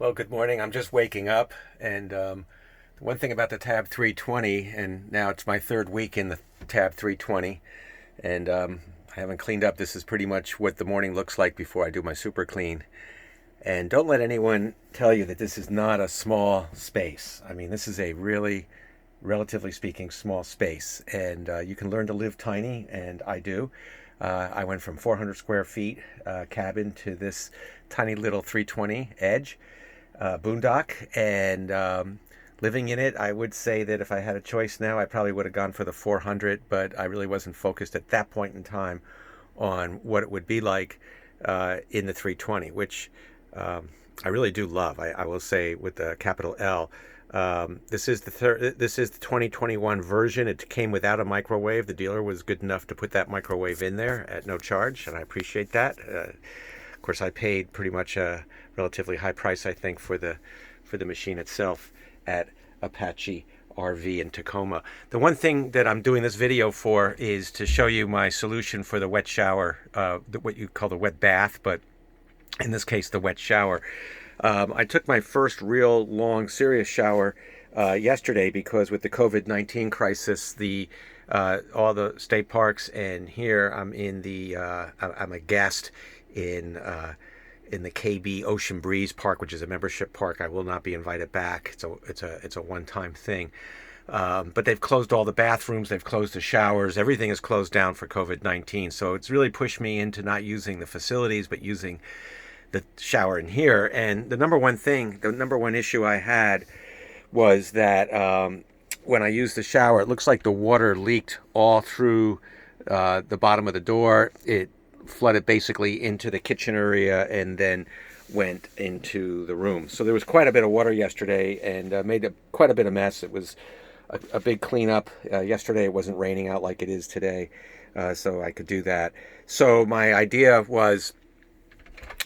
Well, good morning. I'm just waking up, and the one thing about the Tab 320, and now it's my third week in the Tab 320, and I haven't cleaned up. This is pretty much what the morning looks like before I do my super clean. And don't let anyone tell you that this is not a small space. I mean, this is a really, relatively speaking, small space, and you can learn to live tiny, and I do. I went from 400 square feet cabin to this tiny little 320 edge boondock, and living in it. I would say that if I had a choice now, I probably would have gone for the 400, but I really wasn't focused at that point in time on what it would be like in the 320, which I really do love. I will say with the capital L. This is the this is the 2021 version. It came without a microwave. The dealer was good enough to put that microwave in there at no charge, and I appreciate that. Of course, I paid pretty much a relatively high price, I think, for the machine itself at Apache RV in Tacoma. The one thing that I'm doing this video for is to show you my solution for the wet shower, what you call the wet bath, but in this case, the wet shower. I took my first real long, serious shower yesterday because with the COVID-19 crisis, all the state parks, and here I'm in I'm a guest in the KB Ocean Breeze Park, which is a membership park. I will not be invited back. It's a one-time thing. But they've closed all the bathrooms, they've closed the showers, everything is closed down for COVID-19. So it's really pushed me into not using the facilities, but using the shower in here. And the number one issue I had was that when I used the shower, it looks like the water leaked all through the bottom of the door. It flooded basically into the kitchen area and then went into the room. So there was quite a bit of water yesterday and made quite a bit of mess. It was a big cleanup. Yesterday it wasn't raining out like it is today, so I could do that. So my idea was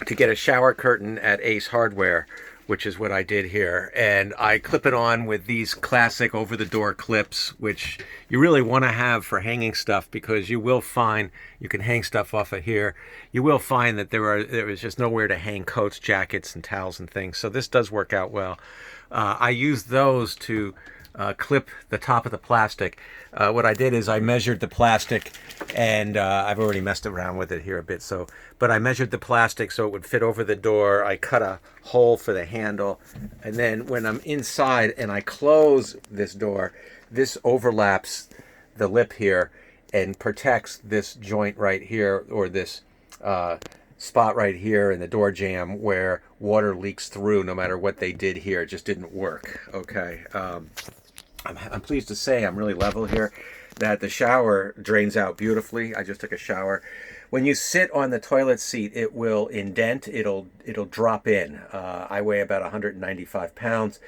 to get a shower curtain at Ace Hardware, which is what I did here. And I clip it on with these classic over-the-door clips, which you really want to have for hanging stuff, because you will find you can hang stuff off of here. You will find that there is just nowhere to hang coats, jackets, and towels and things. So this does work out well. I use those to clip the top of the plastic. What I did is I measured the plastic, and I've already messed around with it here a bit. But I measured the plastic so it would fit over the door. I cut a hole for the handle, and then when I'm inside and I close this door, this overlaps the lip here and protects this joint right here, or this spot right here in the door jamb where water leaks through. No matter what they did here, it just didn't work. Okay. I'm pleased to say I'm really level here, that the shower drains out beautifully. I just took a shower. When you sit on the toilet seat, it will indent. It'll drop in. I weigh about 195 pounds.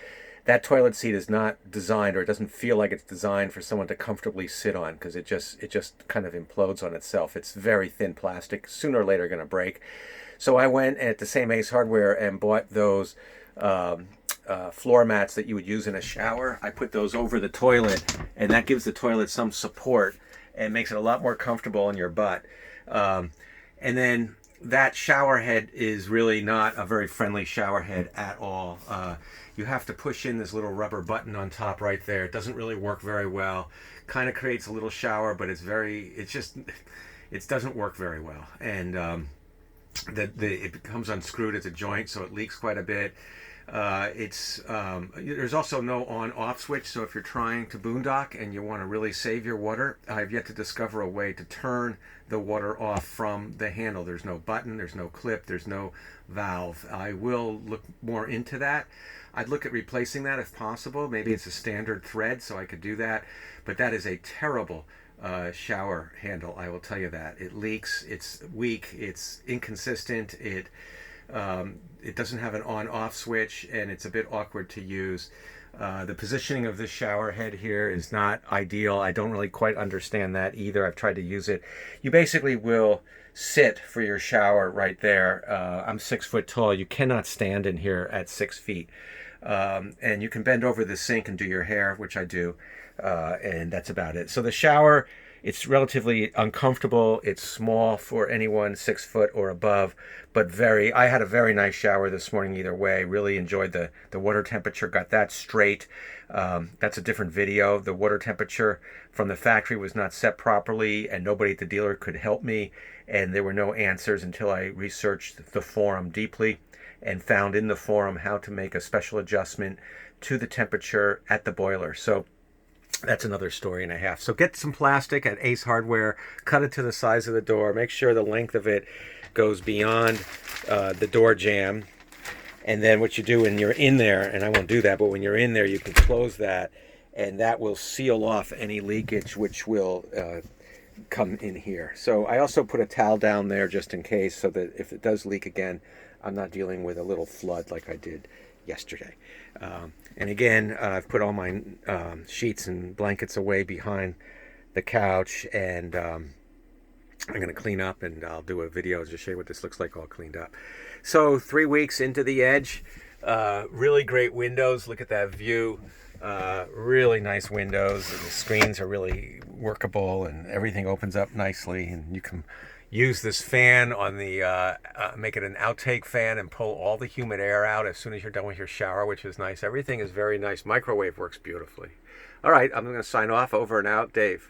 That toilet seat is not designed, or it doesn't feel like it's designed for someone to comfortably sit on, because it just kind of implodes on itself. It's very thin plastic. Sooner or later going to break. So I went at the same Ace Hardware and bought those floor mats that you would use in a shower. I put those over the toilet, and that gives the toilet some support and makes it a lot more comfortable on your butt. And then that shower head is really not a very friendly shower head at all. You have to push in this little rubber button on top right there. It doesn't really work very well. Kind of creates a little shower, but it doesn't work very well. And it becomes unscrewed at the joint, so it leaks quite a bit. There's also no on-off switch, so if you're trying to boondock and you want to really save your water, I've yet to discover a way to turn the water off from the handle. There's no button, there's no clip, there's no valve. I will look more into that. I'd look at replacing that if possible. Maybe it's a standard thread, so I could do that, but that is a terrible shower handle, I will tell you that. It leaks, it's weak, it's inconsistent, it doesn't have an on-off switch, and it's a bit awkward to use. The positioning of this shower head here is not ideal. I don't really quite understand that either. I've tried to use it. You basically will sit for your shower right there. I'm 6 foot tall. You cannot stand in here at 6 feet. And you can bend over the sink and do your hair, which I do. And that's about it. So the shower It's relatively uncomfortable. It's small for anyone 6 foot or above, but I had a very nice shower this morning either way. Really enjoyed the water temperature, got that straight. That's a different video. The water temperature from the factory was not set properly, and nobody at the dealer could help me, and there were no answers until I researched the forum deeply and found in the forum how to make a special adjustment to the temperature at the boiler. So that's another story and a half. So get some plastic at Ace Hardware, cut it to the size of the door, make sure the length of it goes beyond the door jamb. And then what you do when you're in there, and I won't do that, but when you're in there, you can close that, and that will seal off any leakage, which will come in here. So I also put a towel down there just in case, so that if it does leak again, I'm not dealing with a little flood like I did yesterday. And again, I've put all my sheets and blankets away behind the couch, and I'm going to clean up, and I'll do a video to show you what this looks like all cleaned up. So 3 weeks into the Edge, really great windows. Look at that view. Really nice windows. The screens are really workable, and everything opens up nicely, and you can use this fan on the make it an outtake fan and pull all the humid air out as soon as you're done with your shower, which is nice. Everything is very nice. Microwave works beautifully. All right, I'm going to sign off. Over and out, Dave.